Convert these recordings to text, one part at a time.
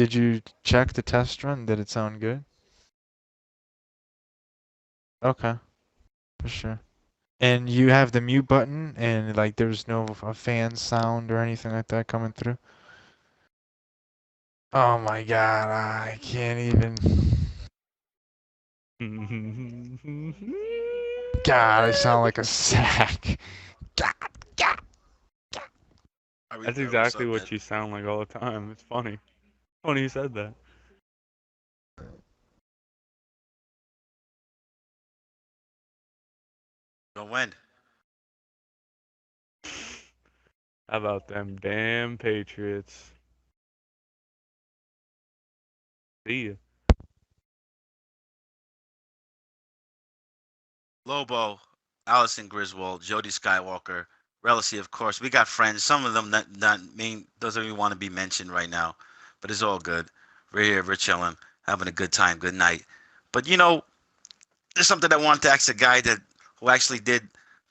Did you check the test run? Did it sound good? Okay, for sure. And you have the mute button, and like there's no fan sound or anything like that coming through? Oh my God, I can't even. God, I sound like a sack. God, God. Are we That's good? What's exactly up, man? what you sound like all the time. It's funny. Funny you said that. Gonna win. How about them damn Patriots? See ya. Lobo, Allison Griswold, Jody Skywalker, Relicy, of course. We got friends. Some of them not mean doesn't even want to be mentioned right now, but it's all good. We're here, we're chilling, having a good time, good night. But there's something I wanted to ask a guy that who actually did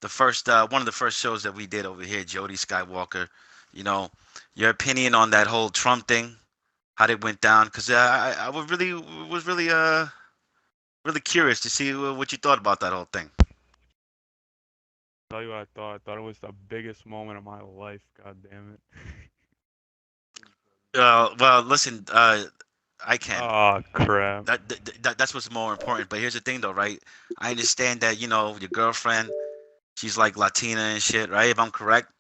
the first one of the first shows that we did over here, Jody Skywalker. You know, your opinion on that whole Trump thing, how it went down? Because I was really curious to see what you thought about that whole thing. Tell you what I thought. I thought it was the biggest moment of my life. God damn it. Well, listen, I can. Oh crap. That's what's more important. But here's the thing, though, right? I understand that your girlfriend, she's like Latina and shit, right? If I'm correct.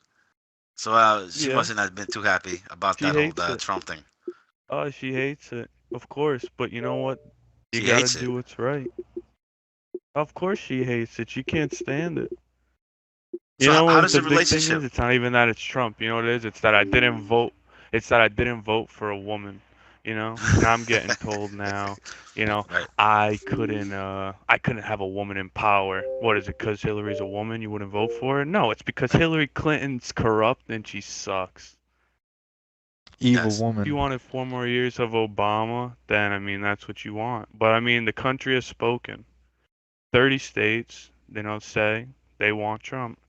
So she Yeah, mustn't have been too happy about she that whole hates it. Trump thing. Oh, she hates it. Of course, but you know what? You She gotta hates it. do what's right. Of course she hates it. She can't stand it. You So know how what does the the big thing is? relationship? It's not even that it's Trump. You know what it is? It's that I didn't vote. It's that I didn't vote for a woman. You know? And I'm getting told now, you know, Right. I couldn't have a woman in power. What is it? 'Cause Hillary's a woman, you wouldn't vote for her? No, it's because Hillary Clinton's corrupt and she sucks. Evil Yes. If you woman. wanted 4 more years of Obama, then I mean that's what you want. But I mean the country has spoken. 30 states, they don't say they want Trump.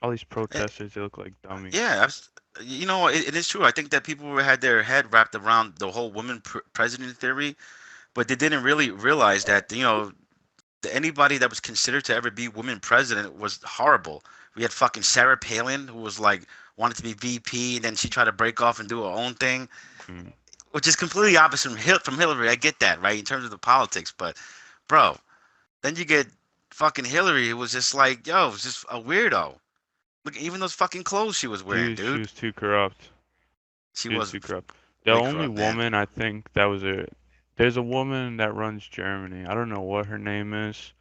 All these Eh, protesters, they look like dummies. Yeah. It is true. I think that people had their head wrapped around the whole woman president theory, but they didn't really realize that anybody that was considered to ever be woman president was horrible. We had fucking Sarah Palin, who was like wanted to be VP, and then she tried to break off and do her own thing, Mm. which is completely opposite from Hillary. I get that, right, in terms of the politics, but bro, then you get fucking Hillary, who was just like, yo, was just a weirdo. Look, even those fucking clothes she was She wearing, was, she dude. was too corrupt. She She was was too corrupt. The way only corrupt, man. woman I think that was there's a woman that runs Germany. I don't know what her name is.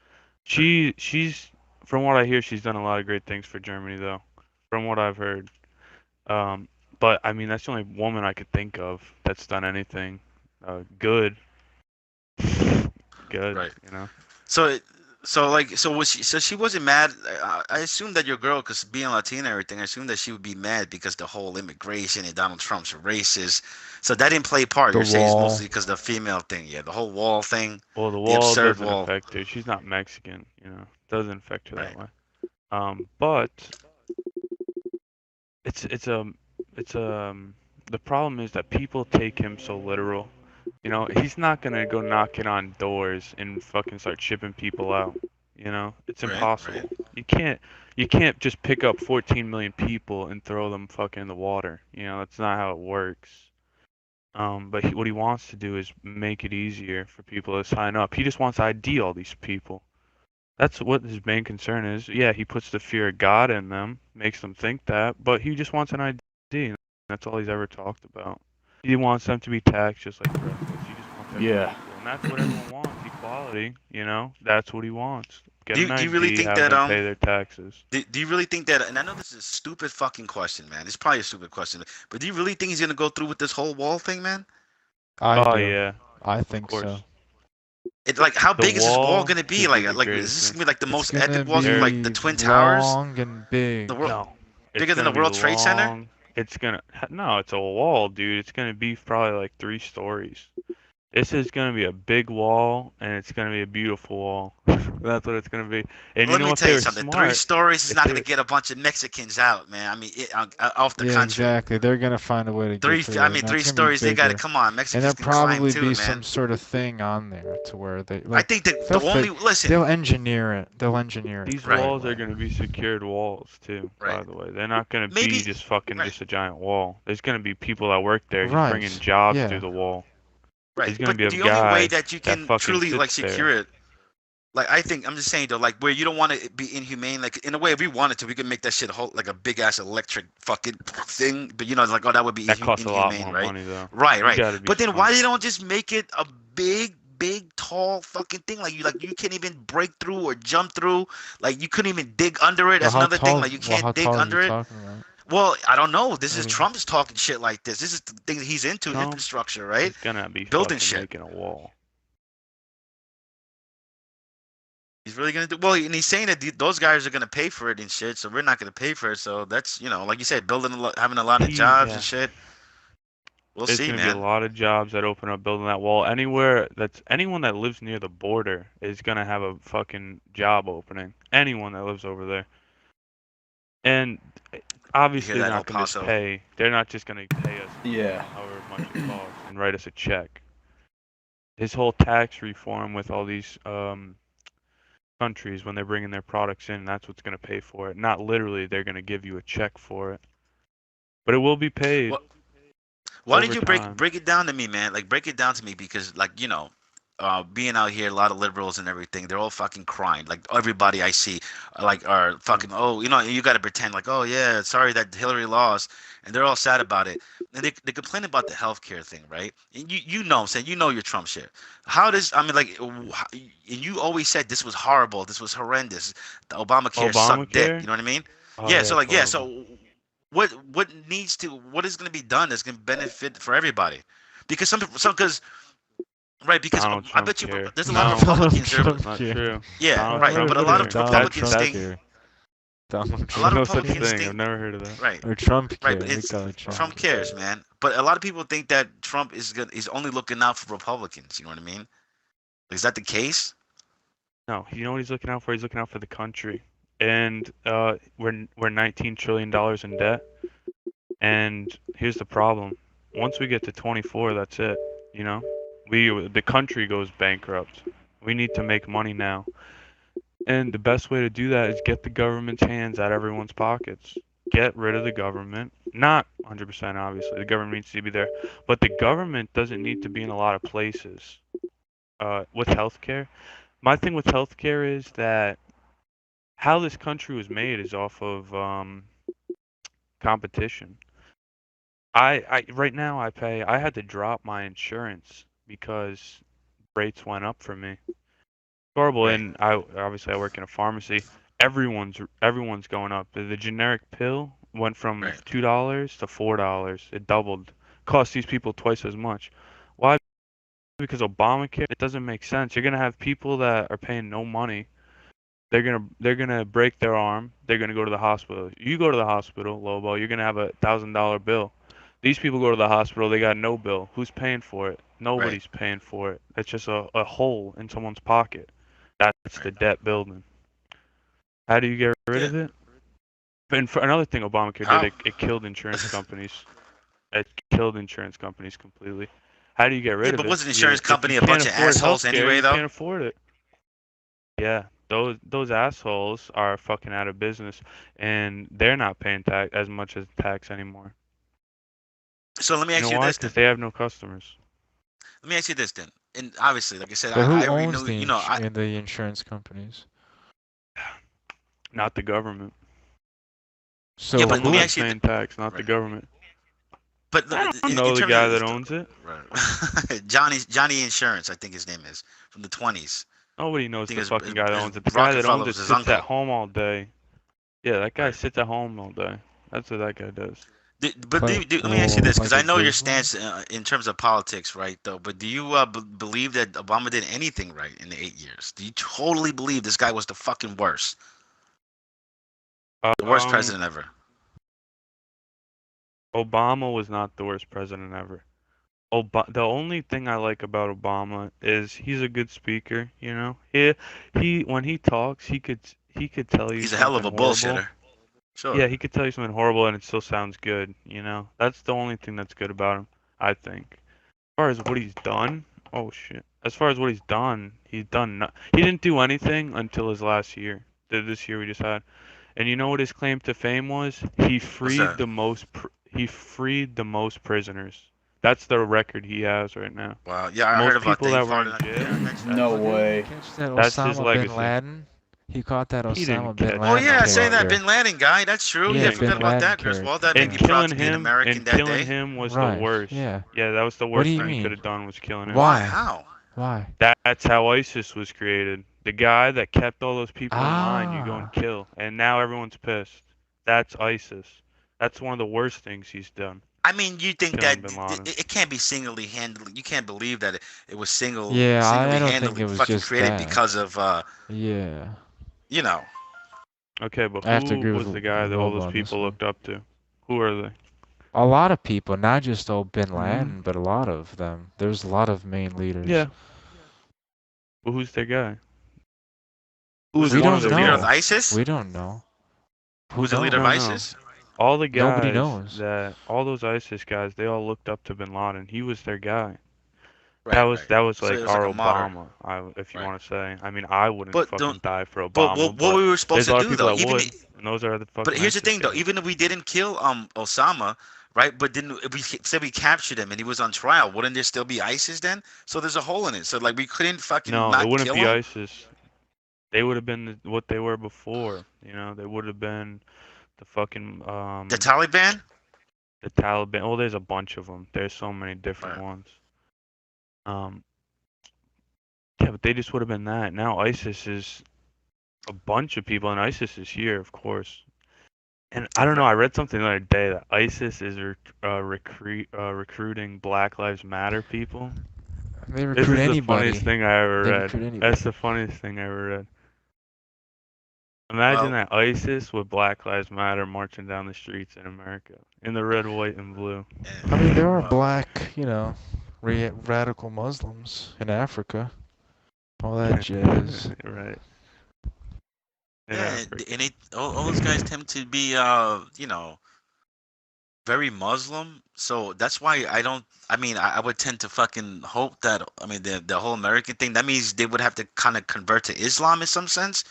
She's from what I hear, she's done a lot of great things for Germany though. From what I've heard. Um, but I mean that's the only woman I could think of that's done anything good. Good, Right. you know. So, so was she? So she wasn't mad. I assume that your girl, cause being Latina and everything, I assume that she would be mad because the whole immigration and Donald Trump's racist. So that didn't play a part. The You're saying it's wall. mostly because the female thing, yeah, the whole wall thing, Well, the the wall absurd doesn't wall. affect her. She's not Mexican, you know. Doesn't affect her that Right. way. But it's it's the problem is that people take him so literal. You know, he's not gonna go knocking on doors and fucking start shipping people out. You know, it's Right. Right. impossible. You can't just pick up 14 million people and throw them fucking in the water. You know, that's not how it works. But what he wants to do is make it easier for people to sign up. He just wants to ID all these people. That's what his main concern is. Yeah, he puts the fear of God in them, makes them think that, but he just wants an ID. And that's all he's ever talked about. He wants them to be taxed just like the rest of us. He just wants everyone Yeah. equal. And that's what everyone wants, equality, you know? That's what he wants. Get Do an you, do you really ID, think have that them pay their taxes. do you really think that? And I know this is a stupid fucking question, man. It's probably a stupid question, but do you really think he's gonna go through with this whole wall thing, man? I Oh do. yeah, I of think so. course. It like how The big is this wall wall gonna be? could be the Like is greatest this thing. gonna be like the It's most gonna epic wall? It's gonna be like the be Twin Towers, long and the big. world No, it's bigger than gonna the be World Trade Center. long. It's gonna no, it's a wall, dude. It's gonna be probably like 3 stories. This is gonna be a big wall, and it's gonna be a beautiful wall. That's what it's gonna be. And you Let know, me if tell they you were something. 3 smart, stories is if not they going to get a bunch of Mexicans out, man. I mean, off the Yeah, country. exactly. They're gonna find a way to get through it. No, Three it's gonna be stories. They got to bigger, come on. and Mexicans there'll can climb probably too, be man. some sort of thing on there to where they I like think that the they'll only fit. listen. They'll engineer it. They'll engineer it these the right Right, walls are way. gonna be secured walls too. right. By the way, they're not gonna be Maybe just fucking right, just a giant wall. There's gonna be people that work there bringing Right. jobs through Yeah. the wall. right. There's gonna But be a the only way guy that you that can fucking truly like sits there. secure it, like I think I'm just saying though, like where you don't want to be inhumane. Like in a way, if we wanted to, we could make that shit whole like a big ass electric fucking thing. But you know, like oh, that would be That costs a lot inhumane, more right? money though. Right, You right. gotta be But then why smart. they don't just make it a big, tall fucking thing? Like you can't even break through or jump through. Like you couldn't even dig under it. Well, That's how another thing. tall? Like you Well, how can't dig tall are you under it. talking about? Well, I don't know. This What is do you- Trump's talking shit like this. This is the thing that he's into, Trump infrastructure, right? is gonna be Building fucking shit. making a wall. He's really gonna do well, and he's saying that those guys are gonna pay for it and shit. So we're not gonna pay for it. So that's like you said, building having a lot of jobs and Yeah. shit. We'll There's see, gonna be a man. lot of jobs that open up building that wall. Anyone that lives near the border is gonna have a fucking job opening. Anyone that lives over there. And You obviously hear they're that, El not gonna just Paso? pay. They're not just gonna pay us Yeah. however much it costs and write us a check. His whole tax reform with all these countries when they're bringing their products in, that's what's gonna pay for it. Not literally, they're gonna give you a check for it, but it will be paid What? Why did over you break time. break it down to me, man? Like break it down to me because like being out here, a lot of liberals and everything, they're all fucking crying. Like everybody I see, like are fucking. Oh, you got to pretend like, oh yeah, sorry that Hillary lost, and they're all sad about it. And they complain about the healthcare thing, right? And you know, what I'm saying you know your Trump shit. How does I mean like, and you always said this was horrible, this was horrendous. The Obamacare sucked dick. You Obamacare? know what I mean? Oh Yeah. yeah, So it's like yeah. horrible. So what is going to be done that's going to benefit for everybody? Because because right, because Donald I Trump bet you care. there's a lot of No, Republicans. Trump not care. true. Yeah, Donald right. Trump But a lot of care. Donald Republicans Trump think care. Donald a lot of No Trump such Republicans care. thing. I've think never heard of that. right, Or Trump right. care. But We it's call it Trump Trump. cares, man. But a lot of people think that Trump is only looking out for Republicans. You know what I mean? Is that the case? No, you know what he's looking out for? He's looking out for the country. And we're $19 trillion in debt. And here's the problem. Once we get to 24, that's it. You know, the country goes bankrupt. We need to make money now. And the best way to do that is get the government's hands out of everyone's pockets. Get rid of the government. Not 100%, obviously. The government needs to be there. But the government doesn't need to be in a lot of places. With healthcare, my thing with healthcare is that how this country was made is off of competition. I right now I had to drop my insurance because rates went up for me. Horrible, Right, and I work in a pharmacy. Everyone's going up. The generic pill went from right, $2 to $4. It doubled. Cost these people twice as much. Why? Because Obamacare. It doesn't make sense. You're gonna have people that are paying no money. They're gonna break their arm. They're gonna go to the hospital. You go to the hospital, Lobo. You're gonna have $1,000 bill. These people go to the hospital. They got no bill. Who's paying for it? right, Nobody's paying for it. It's just a hole in someone's pocket. That's right. the debt building. How do you get rid Yeah. of it? And for another thing Obamacare did, How? it killed insurance companies. It killed insurance companies completely. How do you get Yeah, rid of but it? wasn't insurance If company you a can't bunch of afford assholes healthcare, anyway, you though? can't afford it. Yeah, those assholes are fucking out of business, and they're not paying tax as much as tax anymore. So let me You ask know you why? this Because then. they have no customers. Let me ask you this then. And obviously, like I said, But who I already owns knew. You know, the insurance companies? Not the government. yeah, So but let Someone me who? that's ask you. paying tax, not the Right. government. But I don't in know the terms guy of that owns it. right. Johnny Insurance, I think his name is from the 20s. Nobody I knows think the fucking guy that his owns it. The guy that Rockefeller owns was it his sits at uncle. home all day. Yeah, that guy Right. sits at home all day. That's what that guy does. Let me ask you this, because Like I a know your Griswold? stance in terms of politics, right? Though, but do you believe that Obama did anything right in the 8 years? Do you totally believe this guy was the fucking worst, the worst Um, president ever? Obama was not the worst president ever. The only thing I like about Obama is he's a good speaker, you know. He when he talks, he could tell you He's a hell of something a horrible. bullshitter. Sure. Yeah, he could tell you something horrible and it still sounds good, you know. That's the only thing that's good about him, I think. As far as what he's done, oh shit. As far as what he's done no, he didn't do anything until his last year. This year we just had. And you know what his claim to fame was? What's that? He freed the most prisoners. That's the record he has right now. Wow. Yeah, I heard Most about people that. He that were fought in in jail. Karen mentioned that. No Well, didn't he way. catch that That's his Osama bin legacy. Laden? He caught that He didn't Osama bin catch Oh Laden yeah, saying that character. Bin Laden guy. That's true. He Yeah, I Yeah, didn't forgot bin catch about Laden him. that, Griswold. That made character. And me proud killing to be an him American and that killing day. him was the Right, worst. yeah. Yeah, that was the What do worst you thing he could mean? have done was killing him. Why? Why? How? Why? That's how ISIS was created. The guy that kept all those people in line, you go and Ah, kill, and now everyone's pissed. That's ISIS. That's one of the worst things he's done, I mean, you think that killing Bin Laden. it can't be singly handedly. You can't believe that it was yeah, I singly don't think handedly it was fucking just created that. because of Yeah, you know. Okay, but I have to who agree with was the guy that all Lobo those on this people one. looked up to? Who are they? A lot of people, not just old Bin Hmm. Laden, but a lot of them. There's a lot of main leaders. Yeah. Well, who's their guy? Who Who's was We the, one who's of don't the their leader of guys? know. ISIS? We don't know. Who Who's the leader of knows? No. ISIS? All the Nobody guys knows. all those ISIS guys, they all looked up to Bin Laden. He was their guy. Right, right. That was So it like was like our a martyr. Obama, if you Right. want to say. I mean, I wouldn't But don't. fucking die for But Obama, what but we were supposed there's a to lot of do people though, that would, and those are the but fucking here's the ISIS thing though, guys. even if we didn't kill Osama, right? But then if we said we captured him and he was on trial, wouldn't there still be ISIS then? So there's a hole in it. So like we couldn't fucking No, it not wouldn't kill be him. ISIS. They would have been what they were before. You know, they would have been the fucking The Taliban. the Taliban. Well, there's a bunch of them. There's so many different Right. ones. Um, yeah, but they just would have been that. Now ISIS is a bunch of people, and ISIS is here, of course. And I don't know. I read something the other day that ISIS is recruiting Black Lives Matter people. They This recruit is the anybody. funniest thing I ever They read. recruit anybody. That's the funniest thing I ever read. Imagine Well, that ISIS with Black Lives Matter marching down the streets in America in the red, white, and blue. I mean, there are well, black, radical Muslims in Africa. All that jazz. Right. In yeah, Africa. and all those guys tend to be very Muslim. So that's why I don't. I mean, I would tend to fucking hope that. I mean, the whole American thing. That means they would have to kind of convert to Islam in some sense,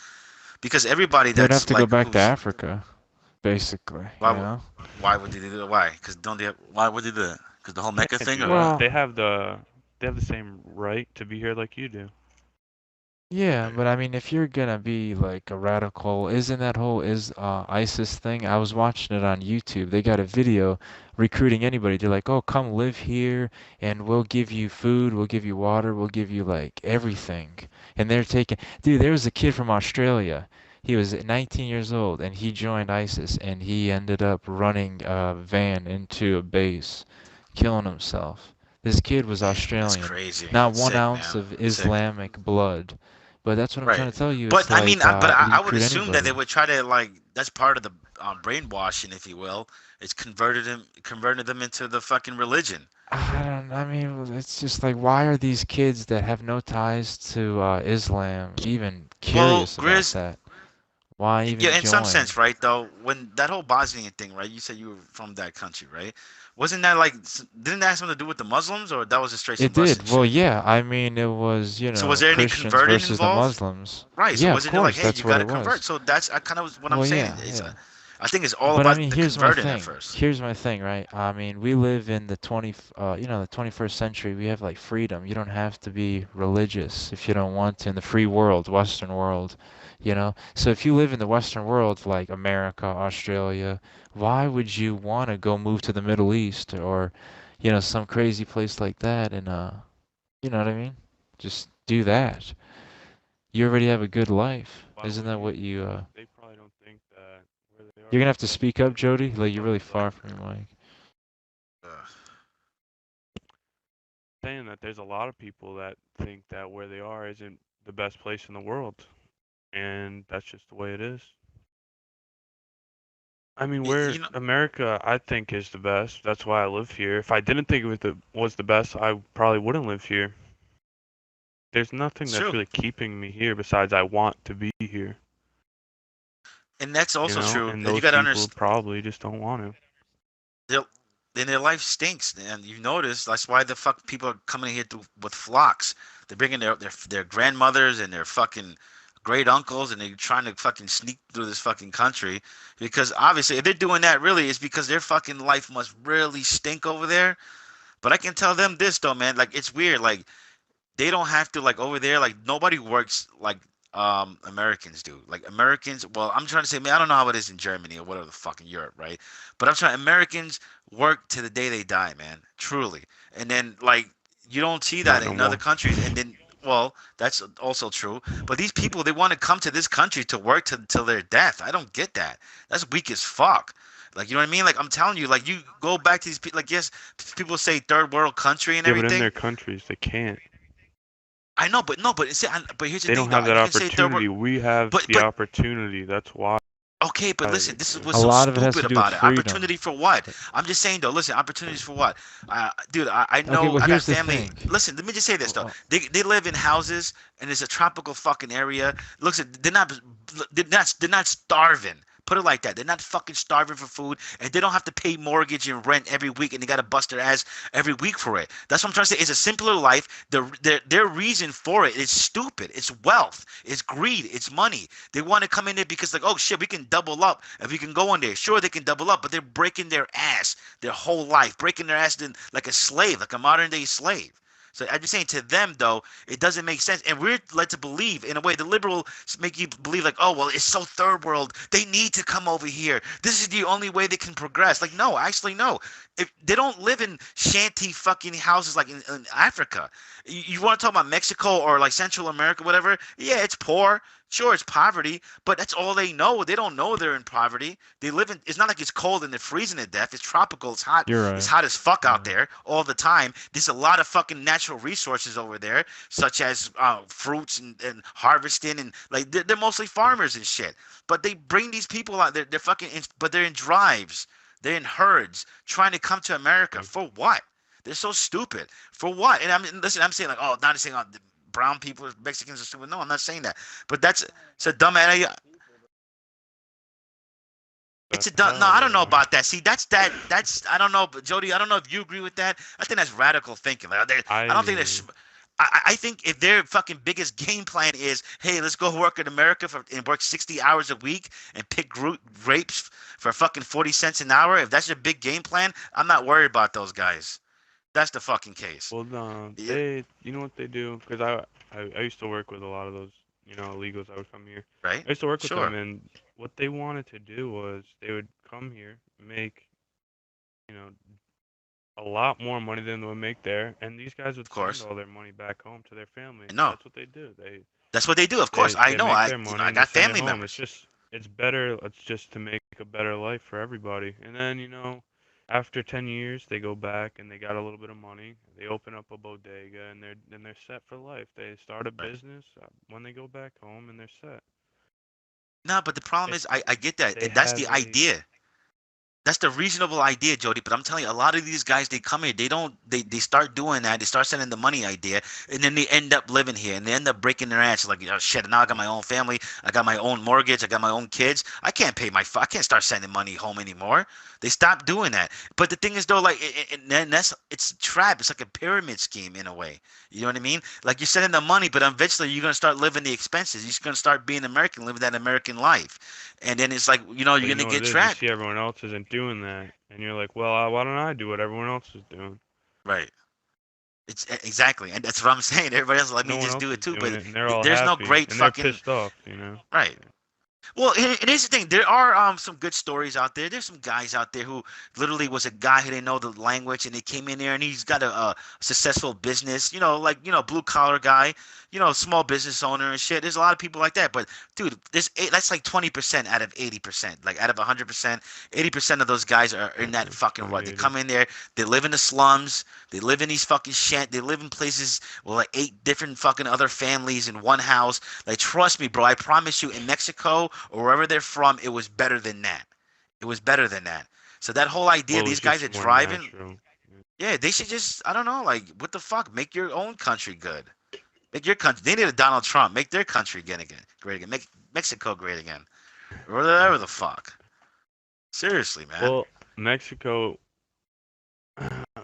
because everybody They'd have that's to go like back to who's Africa, basically, why why would they do that? Why? Because don't they? Why would they do that? Because the whole Mecca Can't thing, do or that. what? Well, They have the same right to be here like you do. yeah, Right. but I mean, if you're gonna be like a radical, isn't that whole is ISIS thing? I was watching it on YouTube. They got a video recruiting anybody. They're like, "Oh, come live here, and we'll give you food, we'll give you water, we'll give you like everything." And they're taking, dude, there was a kid from Australia. He was 19 years old, and he joined ISIS, and he ended up running a van into a base, killing himself. This kid was Man, that's Australian, crazy. not That's one sick, ounce man. of Sick. Islamic blood. But that's what I'm Right. trying to tell you. It's But I mean, like they I would recruit assume that they anybody. would try to like that's part of the brainwashing, if you will. It's converted them into the fucking religion. I mean, it's just like, why are these kids that have no ties to Islam even Well, curious about Grizz, that? Why yeah, even in some join? sense, right? Though, when that whole Bosnian thing, right? You said you were from that country, right? Wasn't that like didn't that have something to do with the Muslims, or that was just straight some It Russian did. Well, shit? yeah. I mean, it was, So was there any Christians converting versus the involved? Muslims. Right. So Yeah, of wasn't it like, course, hey, that's you what got to it convert? was. So that's I kind of what I'm Well, saying. yeah, It's yeah. I think it's all But I about mean, the here's my converting at thing. first. Here's my thing, right? I mean, we live in the the 21st century. We have like freedom. You don't have to be religious if you don't want to in the free world, Western world. So if you live in the Western world, like America, Australia, why would you want to go move to the Middle East or, some crazy place like that and you know what I mean? Just do that. You already have a good life. Why Isn't would that what you? you They probably don't think that where they are You're gonna is have the to best speak up, place. Jody? Like you're But really far from your mic. Ugh. saying that there's a lot of people that think that where they are isn't the best place in the world, and that's just the way it is. I mean, You where know, America, I think, is the best. That's why I live here. If I didn't think it was the best, I probably wouldn't live here. There's nothing it's that's true, really keeping me here besides I want to be here, and that's also true. and And you those got to people understand. probably just don't want to. Their, then their life stinks, and you notice that's why the fuck people are coming here with flocks. They're bringing their grandmothers and their fucking great uncles, and they're trying to fucking sneak through this fucking country because obviously, if they're doing that, really, it's because their fucking life must really stink over there. But I can tell them this though, man. Like it's weird. Like they don't have to like over there like nobody works like Americans do. Like Americans, well, I'm trying to say, man, I don't know how it is in Germany or whatever the fuck in Europe, right? But I'm trying Americans work to the day they die, man. Truly. And then like you don't see Not that no in other more. countries and then well, that's also true. But these people they want to come to this country to work till their death. I don't get that. That's weak as fuck. Like you know what I mean? Like I'm telling you, like you go back to these people. Like yes, people say third world country and Yeah, but in everything. their countries, they can't. I know, but no, but see, but here's the They thing, don't though. have that You can say third world, opportunity. We have but the opportunity. That's why. okay, but listen, this is You what's A know. so lot of it has stupid to do with about it. freedom. Opportunity for what? I'm just saying though. Listen, opportunities for what? Dude, I Okay, know well, I got here's the family. thing. Listen, let me just say this though. Oh, They live in houses and it's a tropical fucking area. Looks at they're not starving. Put it like that. They're not fucking starving for food, and they don't have to pay mortgage and rent every week, and they gotta bust their ass every week for it. That's what I'm trying to say. It's a simpler life. Their reason for it is stupid. It's wealth. It's greed. It's money. They want to come in there because like, oh shit, we can double up if we can go in there. Sure, they can double up, but they're breaking their ass their whole life, breaking their ass like a slave, like a modern day slave. So I'm just saying to them though, it doesn't make sense, and we're led to believe in a way. The liberals make you believe like, oh well, it's so third world. They need to come over here. This is the only way they can progress. Like no, actually no. If they don't live in shanty fucking houses like in Africa, you want to talk about Mexico or like Central America, whatever? Yeah, it's poor. Sure, it's poverty, but that's all they know. They don't know they're in poverty. They live in. It's not like it's cold and they're freezing to death. It's tropical. It's hot. you're It's right. hot as fuck out Yeah. there all the time. There's a lot of fucking natural resources over there, such as fruits and harvesting and like they're mostly farmers and shit. But they bring these people out. They're fucking. But they're in drives. They're in herds trying to come to America for what? They're so stupid. For what? And I mean, listen, I'm saying like, oh, not saying the brown people, Mexicans are stupid. No, I'm not saying that. But that's it's a dumb idea. It's a dumb. No, Hell I don't know yeah. about that. See, that's I don't know, but Jody, I don't know if you agree with that. I think that's radical thinking. Like, I don't think that's. I I think if their fucking biggest game plan is, hey, let's go work in America and work 60 hours a week and pick grapes for fucking 40 cents an hour, if that's your big game plan, I'm not worried about those guys. That's the fucking case. well, no, Yeah, you know what they do? Because I used to work with a lot of those, illegals that would come here. right? I used to work with them, Sure. and what they wanted to do was they would come here, make, you know, a lot more money than they would make there, and these guys would Of send course. all their money back home to their I family. know. That's what they do. That's what they do. Of course. They I they know. make their money I and they got send it family home. members. It's better. It's just to make a better life for everybody. And then after 10 years, they go back and they got a little bit of money. They open up a bodega and they're set for life. They start a Right. business when they go back home and they're set. No, but the problem They is I get that. they And that's the have a idea. That's the reasonable idea, Jody. But I'm telling you, a lot of these guys, they come here, they start doing that, they start sending the money idea, and then they end up living here, and they end up breaking their ass. Like, oh, shit, now I got my own family, I got my own mortgage, I got my own kids. I can't start sending money home anymore. They stop doing that. But the thing is, though, like, and it's a trap. It's like a pyramid scheme in a way. You know what I mean? Like you're sending the money, but eventually you're gonna start living the expenses. You're just gonna start being American, living that American life, and then it's like, but you're you gonna know what get it is. You trapped. see everyone else isn't doing that, and you're like, well, why don't I do what everyone else is doing? Right. Exactly, and that's what I'm saying. Everybody else let me No one just else do it is too, doing but it, and they're all there's no happy, great and they're fucking pissed off. right. Well, and here's the thing. There are some good stories out there. There's some guys out there who literally was a guy who didn't know the language, and he came in there and he's got a successful business. Like blue collar guy. Small business owner and shit. There's a lot of people like that. But dude, that's like 20% out of 80%. Like out of 100%, 80% of those guys are in that It's fucking rut. They 2080. come in there. They live in the slums. They live in these fucking shit. They live in places with like 8 different fucking other families in one house. Like, trust me, bro. I promise you, in Mexico or wherever they're from, it was better than that. It was better than that. So that whole idea, Well, it was these guys are just more driving. natural. Yeah, they should just, I don't know, like, what the fuck? Make your own country good. Make your country. They need a Donald Trump. Make their country again, great again. Make Mexico great again. Or Yeah. whatever the fuck. Seriously, man. Well, Mexico,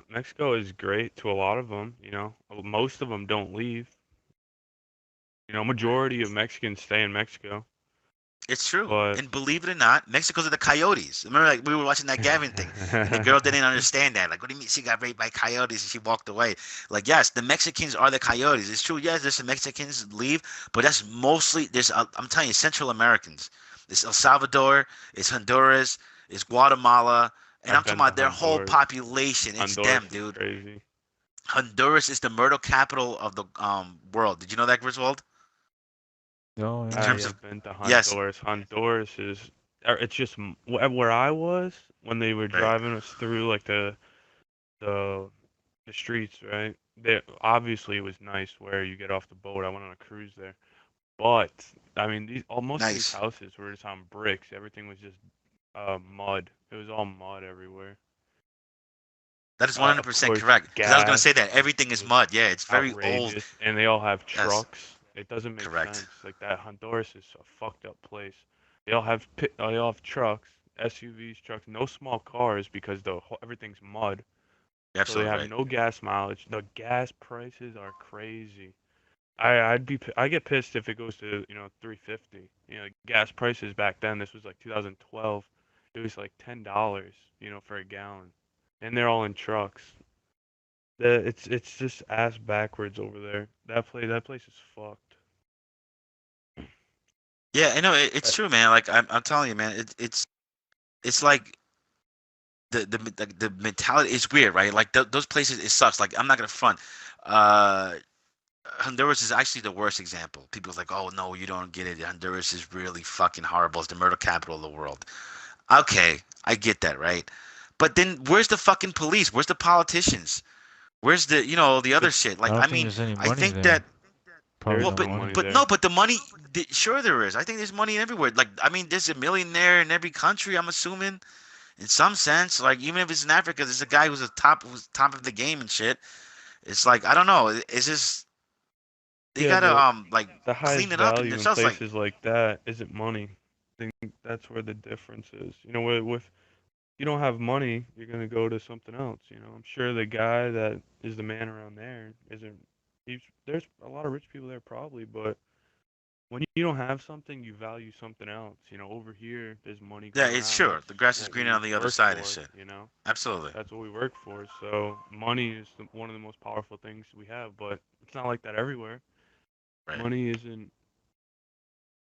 Mexico is great to a lot of them. You know, most of them don't leave. You know, majority of Mexicans stay in Mexico, It's true. but And believe it or not, Mexico's are the coyotes. Remember, like, we were watching that Gavin thing, and the girl didn't understand that. Like, what do you mean she got raped by coyotes and she walked away? Like, yes, the Mexicans are the coyotes. It's true. Yes, there's some Mexicans leave, but that's mostly, I'm telling you, Central Americans. It's El Salvador, it's Honduras, it's Guatemala, and I'm I've talking been to about their whole Honduras. population. It's Honduras them, is dude. crazy. Honduras is the murder capital of the world. Did you know that, Griswold? Oh In yeah. terms I of have been to yes, Honduras. Honduras is, it's just where I was when they were right. driving us through like the the streets, right? They obviously it was nice where you get off the boat. I went on a cruise there, but I mean most of these Nice. houses were just on bricks. Everything was just mud. It was all mud everywhere. That is Of 100% course, correct. Because I was gonna gas say that is everything is just mud. Yeah, it's very old. outrageous, and they all have Yes, trucks. It doesn't make correct. sense. Like that Honduras is a fucked up place. They all have trucks, SUVs, trucks, no small cars because everything's mud. You're So they absolutely have right. no gas mileage. The gas prices are crazy. I get pissed if it goes to 350. You know, gas prices back then. This was like 2012. It was like $10. For a gallon, and they're all in trucks. It's just ass backwards over there. That place is fucked. Yeah, I know Uh, it's true, man. Like I'm telling you, man. It's like the mentality is weird, right? Like those places, it sucks. Like I'm not gonna front. Uh, Honduras is actually the worst example. People's like, oh no, you don't get it. Honduras is really fucking horrible. It's the murder capital of the world. Okay, I get that, right? But then where's the fucking police? Where's the politicians? Where's the the other But shit? I Like don't I think mean, there's any I money think that there. there Probably is well, no no but money money. but there. no, but the money, sure there is. I think there's money everywhere. Like I mean, there's a millionaire in every country. I'm assuming, in some sense. Like even if it's in Africa, there's a guy who's top of the game and shit. It's like I don't know. It's just they Yeah, gotta but like the clean highest it up in value in themselves. Like places like that isn't money. I think that's where the difference is. With you don't have money, you're gonna go to something else. I'm sure the guy that is the man around there isn't. There's a lot of rich people there probably, but when you don't have something, you value something else. Over here, there's money yeah, going it's around. sure That's the grass is what greener we on the other work side and for. shit. You know, Absolutely. that's what we work for. So money is one of the most powerful things we have, but it's not like that everywhere. Right. Money isn't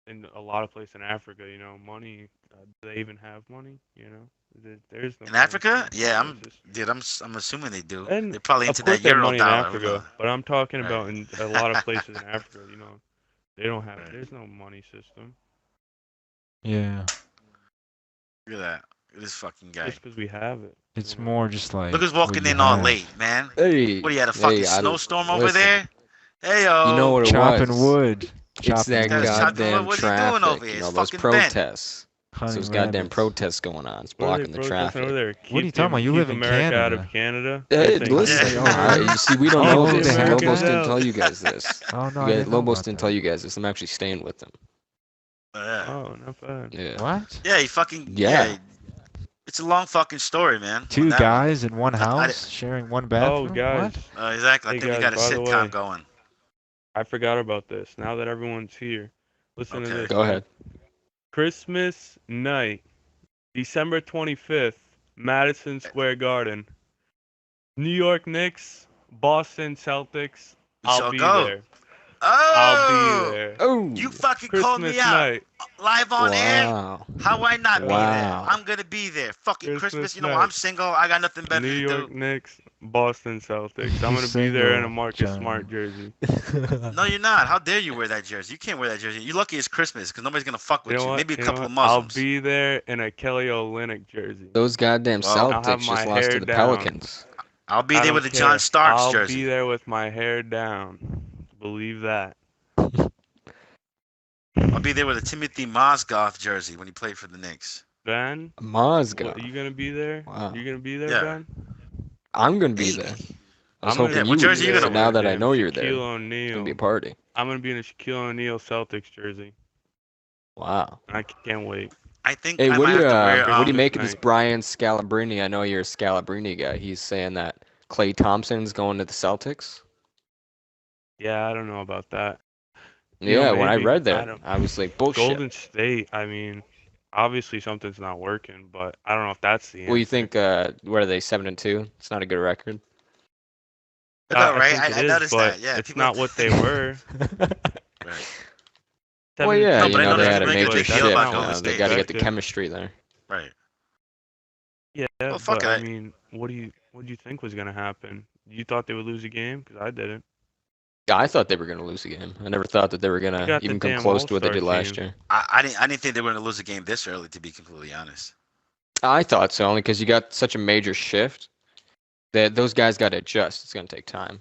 in a lot of places in Africa. Money. Do they even have money? There's no In money Africa, in some yeah, places. I'm assuming they do. And They're probably of into course that they have euro money in dollar. Who knows? Africa, but I'm talking Right. about in a lot of places in Africa. They don't have. Right. There's no money system. Yeah. Look at that. Look at this fucking guy. Just because we have it. It's more just Look like who's what walking you in all have. late, man. Hey, What, you had a fucking hey, I don't snowstorm over listen. there? Hey, You know yo. what it Chopping was? wood. It's Chopping that Guys, wood. chopping wood. goddamn What are you doing over traffic. here? You It's know, those fucking bent. protests. Those Hunting goddamn rabbits. protests going on. It's What are they blocking the protesting over traffic. there? What are you talking about? You Keep live in America out of Canada. Canada. They're Hey, saying keep listen. America. You see, we don't Oh, know oh, Keep they this. have Lobos Americans that? didn't out. tell you guys this. Oh no, You I guys, didn't know Lobos about didn't that. tell you guys this. I'm actually staying with them. Yeah. Oh, not bad. Yeah. What? Yeah, he fucking Yeah. It's a long fucking story, man. On Two that one. guys in one I house sharing one Oh, bathroom? guys. What? exactly. I Hey, think we guys. got a By the sitcom way, going. I forgot about this. Now that everyone's here, listen to Okay. this, Go man. ahead. Christmas night, December 25th, Madison Square Garden. New York Knicks, Boston Celtics. We I'll shall be go. there. I'll be Oh, there. Oh. you fucking called Christmas me out night. live on air. Wow. How I not be there? Wow. I'm gonna be there. Fucking Christmas. Christmas You know, night. I'm single. I got nothing better New to York do. Knicks, Boston Celtics. I'm He's gonna be there in a single, Marcus John. Smart jersey. No, you're not. How dare you wear that jersey? You can't wear that jersey. You're lucky it's Christmas because nobody's gonna fuck You with know you. what? Maybe a You know couple what? of Muslims. I'll be there in a Kelly Olynyk jersey. Those goddamn Well, I'll have Celtics my just lost hair to the down. Pelicans. I'll be I there don't with a John care. Starks I'll jersey. be there with my hair down. Believe that. I'll be there with a Timothy Mozgov jersey when he played for the Knicks. Ben, Maz what, are gone. you gonna be there? Wow. You gonna be there, Yeah. Ben? I'm gonna be there. Maybe. I was I'm gonna Yeah, hoping what you would jersey be be you there. there So gonna with now a wear? that I damn know you're there, Shaquille it's gonna be a O'Neal. party. I'm gonna be in a Shaquille O'Neal Celtics jersey. Wow. I can't wait. I think Hey, I might have to wear what do you Christmas make of this night. Brian Scalabrine? I know you're a Scalabrine guy. He's saying that Klay Thompson's going to the Celtics. Yeah, I don't know about that. Yeah, when I Maybe. read I that, don't. I was like, bullshit. Golden State. I mean, obviously something's not working, but I don't know if that's the Well, you answer. think, what are they, 7-2? It's not a good record. I know, I right? think it I is, noticed but that. Yeah, it's people. not what they were. Right. Well, 7 and yeah, No, two but I is know they there's good, a had a really good major but big deal that's shift. about not Golden what's They State. got to get the expected. chemistry there. Right. Yeah, Well, fuck but I it. mean, what do you think was gonna happen? You thought they would lose a game? Because I didn't. Yeah, I thought they were going to lose the game. I never thought that they were going They to got the even come damn close to what they All-Star did last team. year. I didn't think they were going to lose a game this early, to be completely honest. I thought so, only because you got such a major shift that those guys got to adjust. It's going to take time.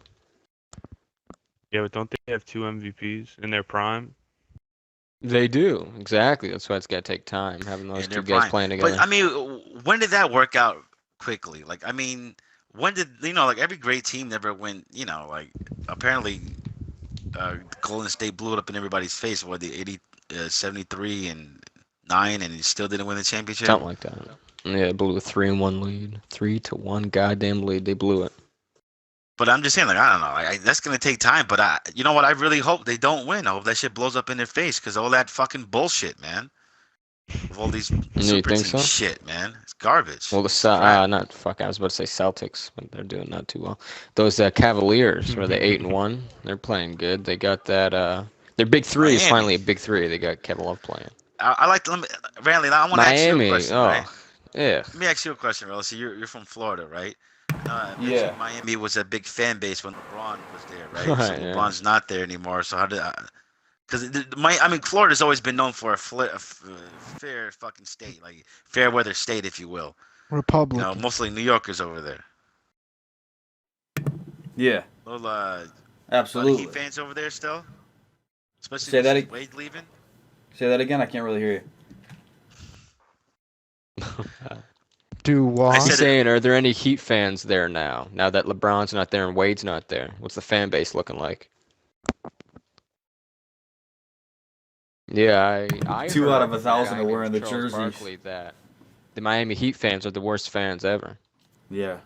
Yeah, but don't they have 2 MVPs in their prime? They do, exactly. That's why it's got to take time, having those In two their guys prime. playing But together. I mean, when did that work out quickly? Like, I mean, when did like every great team never win? Like apparently, Golden State blew it up in everybody's face. What the 73 and 9, and he still didn't win the championship. Something like that. Yeah, they blew a 3-1 lead. 3-1 goddamn lead. They blew it. But I'm just saying, like, I don't know. That's gonna take time. But you know what? I really hope they don't win. I hope that shit blows up in their face because all that fucking bullshit, man. With all these You super think team so? shit, man. It's garbage. Well, It's crap. not fuck. I was about to say Celtics, but they're doing not too well. Those Cavaliers, were they 8-1? They're playing good. They got that. Their big three is Miami. finally a big three. They got Kevin Love playing. I like to, Randy. I want to ask you a Miami. question, Oh, right? yeah. Let me ask you a question, Rel. So you're from Florida, right? I mentioned Yeah. Miami was a big fan base when LeBron was there, right? So Right, yeah. LeBron's not there anymore. So how did? Because Florida's always been known for a fair fucking state, like fair weather state, if you will. Republican. Mostly New Yorkers over there. Yeah, Little lot of absolutely. Heat fans over there still, especially Say that with ag- Wade leaving. Say that again. I can't really hear you. Do why? I I'm said it- saying, are there any Heat fans there now? Now that LeBron's not there and Wade's not there, what's the fan base looking like? Yeah, I 2 out heard of from a 1,000 guy are named wearing the Charles jerseys. Barkley that the Miami Heat fans are the worst fans ever. Yeah.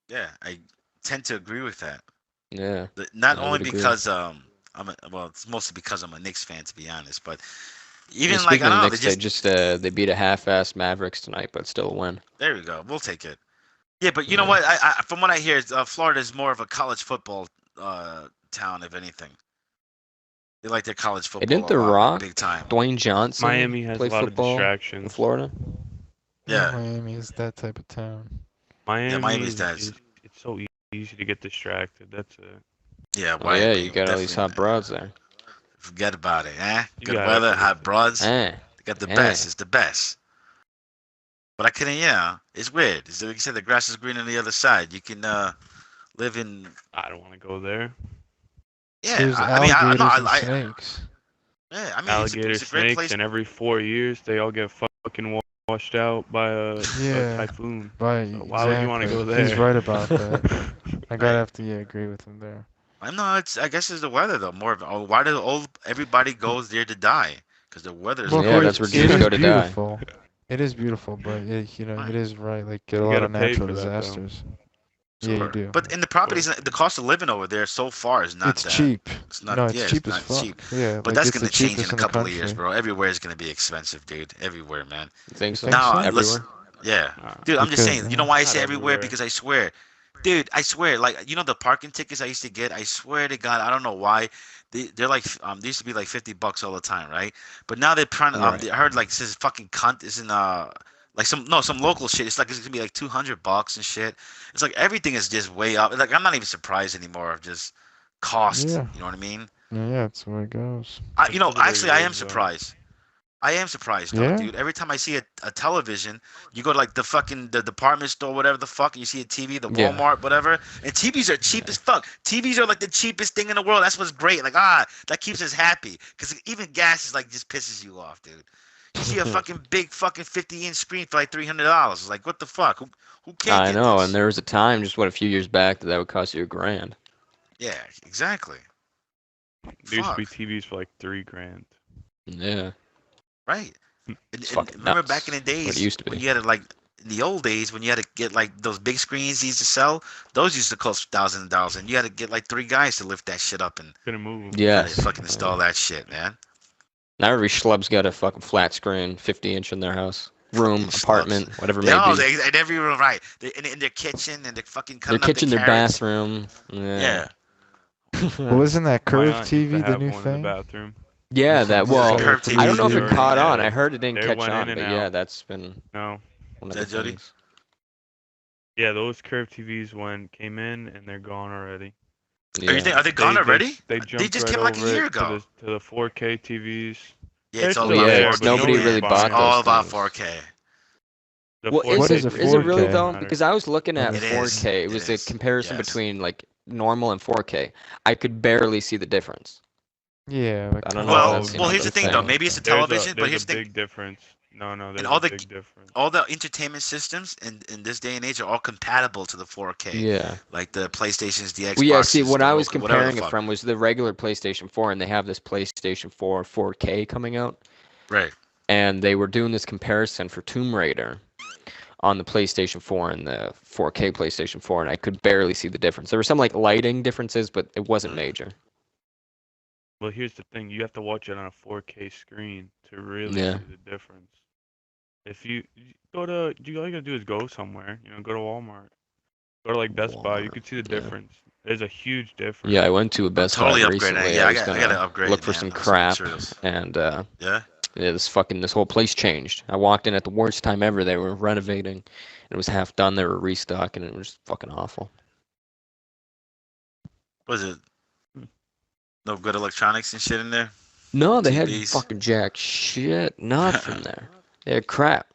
Yeah, I tend to agree with that. Yeah. Not I only would agree. because it's mostly because I'm a Knicks fan, to be honest. But even Well, like speaking I don't of know, Knicks, they just they beat a half-assed Mavericks tonight, but still a win. there we go. We'll take it. Yeah, but you know Yeah. what? From what I hear, Florida is more of a college football town, if anything. They like their college football Didn't The a lot, like, Rock, big time. Dwayne Johnson, Miami has play a lot of football in distractions. Florida? Yeah. Miami is that type of town. Miami Miami's is, that. it's so easy to get distracted. That's it. Yeah, Oh, why? yeah, you got all these hot broads there. Forget about it, eh? You Good got weather, everything. hot broads. Eh. They got the eh. best. It's the best. But I couldn't, it's weird. It's like you said, the grass is green on the other side. You can live in. I don't want to go there. Yeah, There's I mean, alligators no, and snakes. yeah, I mean, Alligator it's a great snakes, place. and every 4 years they all get fucking washed out by a Yeah. typhoon. Right. So why would you wanna exactly. go there? He's right about that. I gotta Right. have to agree with him there. I know I guess it's the weather though. More of why does everybody goes there to die? Because the weather's Well, yeah, that's where it Jews is go to die. beautiful. It is beautiful, but Right. it is right. Like get a You lot gotta of pay natural for that, though. disasters. Yeah, you Sure. do. But in the properties, the cost of living over there so far is not It's that. cheap. It's not. No, it's yeah, cheap it's as not fuck. cheap. Yeah, But like that's it's gonna the change cheapest in a in the couple of years, country. bro. Everywhere is gonna be expensive, dude. Everywhere, man. You think so? Think Now, so? listen, Everywhere? yeah, Nah. dude. I'm just Because- saying. You know why I Not say everywhere? everywhere. Because I swear, dude. I swear, like the parking tickets I used to get. I swear to God, I don't know why. They're like they used to be like $50 all the time, right? But now they're trying to. Right. I heard like this fucking cunt is in like some local shit. It's gonna be like $200 and shit. It's like everything is just way up. Like I'm not even surprised anymore of just cost. Yeah. You know what I mean? Yeah, that's where it goes. That's the way Actually, it I am is, though. surprised. I am surprised, though, Yeah? dude. Every time I see a television, you go to like the department store, whatever the fuck, and you see a TV, the Yeah. Walmart, whatever, and TVs are cheap as fuck. TVs are like the cheapest thing in the world. That's what's great. Like that keeps us happy because even gas is like just pisses you off, dude. You see a fucking big fucking 50-inch screen for like $300. Like, what the fuck? Who can't I get know, this? and there was a time, just a few years back, that would cost you $1,000. Yeah, exactly. There used to be Fuck. TVs for like $3,000. Yeah, Right. it's And fucking remember back in nuts. the What it days used to when be. you had to like in the old days when you had to get like those big screens used to sell, those used to cost thousands of dollars, and you had to get like 3 guys to lift that shit up and Couldn't move 'em. try to Yes. fucking install that shit, man. Now every schlub's got a fucking flat screen, 50-inch in their house, room, Fucking schlubs. apartment, whatever it They may all be. in every room, right? In their kitchen and they're fucking Their cutting up the kitchen, their carrots. bathroom. Yeah. Well, isn't that My curved aunt used to TV the have new one in the thing? bathroom. Yeah, that That's what well, they Curved got TV I don't know if it already, caught on. yeah. I heard it didn't They catch went in on, and but out. yeah, that's been No. one of Is the that Jody? things. Yeah, those curved TVs came in and they're gone already. Yeah. Are they gone already? They They jumped just right came like a over year it ago. to the 4K TVs. Yeah, They're it's all still Well, about yeah, there, it's but 4K. nobody no one's really Yeah, it's bought buying all those about things. 4K. The Well, 4K What is a is it really 4K? though? matter. Because I was looking at What It is. 4K. It It was a is. comparison Yes. between like normal and 4K. I could barely see the difference. Yeah, like I don't kind know if of Well, that's well, here's the the thing though. thing. Maybe it's a There's television, but a here's the thing. big difference. No, And there's a big difference. all the entertainment systems in this day and age are all compatible to the 4K. Yeah. Like the PlayStations, the Xboxes, Well, yeah. See, what the I was Roku, whatever the comparing it fuck. from was the regular PlayStation 4, and they have this PlayStation 4 4K coming out, Right. and they were doing this comparison for Tomb Raider on the PlayStation 4 and the 4K PlayStation 4, and I could barely see the difference. There were some like lighting differences, but it wasn't major. Well, here's the thing. You have to watch it on a 4K screen to really Yeah. see the difference. If you go to, all you gotta do is go somewhere. Go to Walmart. Go to like Best Buy. You Walmart, can see the yeah. difference. There's a huge difference. Yeah, I went to a I'm Best totally Buy upgrading. recently. Yeah, I I was gotta gonna upgrade, look for man. some Some crap, materials. and Yeah. yeah, this whole place changed. I walked in at the worst time ever. They were renovating, and it was half done. They were restocking, and it was fucking awful. Was it Hmm. no good electronics and shit in there? No, they had TVs. fucking jack shit. Not from there. They had crap.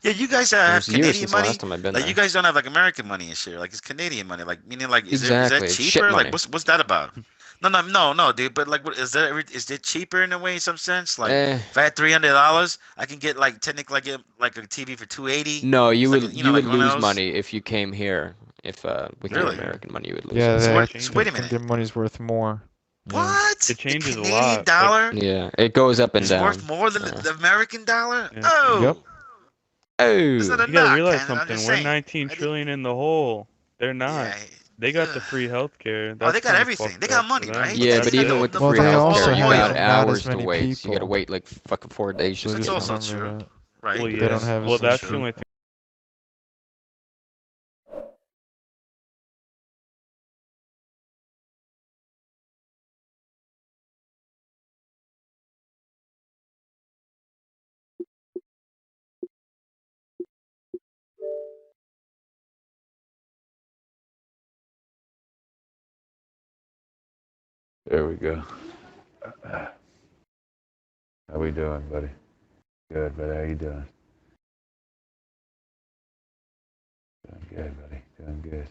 Yeah, you guys It have was years Canadian since the money. last time I've been Like there. you guys don't have like American money and shit. Like it's Canadian money. Like meaning like is Exactly, that it's shit cheaper? Like money. what's that about? No, dude. But like, what is it cheaper in a way, in some sense? Like if I had $300, I can get like technically like a TV for 280. No, you It's would like you like would one of lose those. money if you came here. If with your Really? American money, you would lose yeah, it. So they what? actually So wait a think minute. their money's worth more. Yeah. What? It changes the a Canadian lot. dollar Yeah, it goes up and is down. worth more than the American dollar? Yeah. Oh. Yep. It's not Oh, a You gotta knock, realize I'm something. just We're saying. 19 I didn't- trillion in the hole. They're not. Yeah. They got the Ugh. free healthcare. Oh, That's they got kinda everything. fucked They got up money, for them, right? but yeah, that's but it. even with the Well, free they healthcare, also you have got not as hours to many wait. So you got to people. wait like fucking 4 days just So to just get also something. remember true. that. Right. Well, They yeah. don't have Well, as that's much. the only thing. There we go. How we doing, buddy? Good, buddy. How you doing? Doing good, buddy. Doing good.